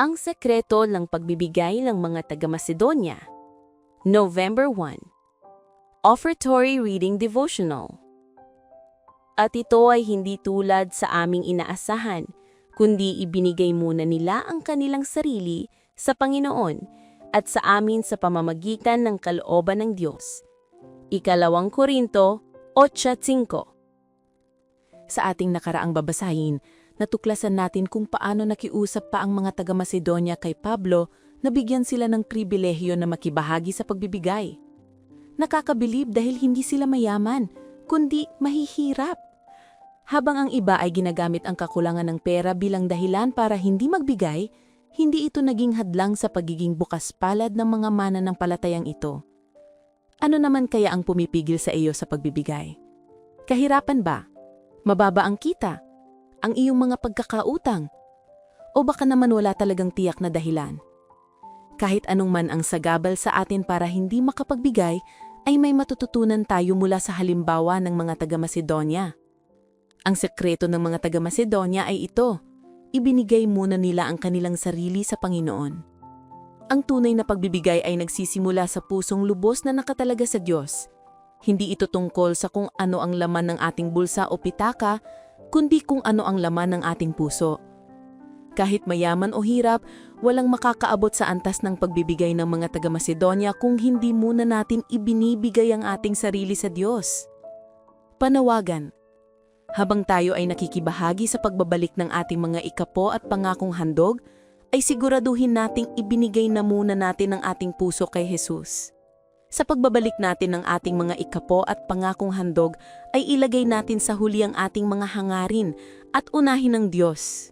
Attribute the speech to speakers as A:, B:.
A: Ang sekreto ng pagbibigay ng mga taga-Macedonia. November 1. Offertory Reading Devotional. At ito ay hindi tulad sa aming inaasahan, kundi ibinigay muna nila ang kanilang sarili sa Panginoon at sa amin sa pamamagitan ng kalooban ng Diyos. Ikalawang Korinto 8:5.
B: Sa ating nakaraang babasahin, natuklasan natin kung paano nakiusap pa ang mga taga-Macedonia kay Pablo na bigyan sila ng pribilehiyo na makibahagi sa pagbibigay. Nakakabilib dahil hindi sila mayaman, kundi mahihirap. Habang ang iba ay ginagamit ang kakulangan ng pera bilang dahilan para hindi magbigay, hindi ito naging hadlang sa pagiging bukas palad ng mga mananampalatayang ito. Ano naman kaya ang pumipigil sa iyo sa pagbibigay? Kahirapan ba? Mababa ang kita? Ang iyong mga pagkakautang? O baka naman wala talagang tiyak na dahilan? Kahit anong man ang sagabal sa atin para hindi makapagbigay, ay may matututunan tayo mula sa halimbawa ng mga taga-Macedonia. Ang sekreto ng mga taga-Macedonia ay ito: ibinigay muna nila ang kanilang sarili sa Panginoon. Ang tunay na pagbibigay ay nagsisimula sa pusong lubos na nakatalaga sa Diyos. Hindi ito tungkol sa kung ano ang laman ng ating bulsa o pitaka, kundi kung ano ang laman ng ating puso. Kahit mayaman o hirap, walang makakaabot sa antas ng pagbibigay ng mga taga-Macedonia kung hindi muna natin ibinibigay ang ating sarili sa Diyos. Panawagan. Habang tayo ay nakikibahagi sa pagbabalik ng ating mga ikapo at pangakong handog, ay siguraduhin nating ibinigay na muna natin ang ating puso kay Jesus. Sa pagbabalik natin ng ating mga ikapo at pangakong handog, ay ilagay natin sa huli ang ating mga hangarin at unahin ng Diyos.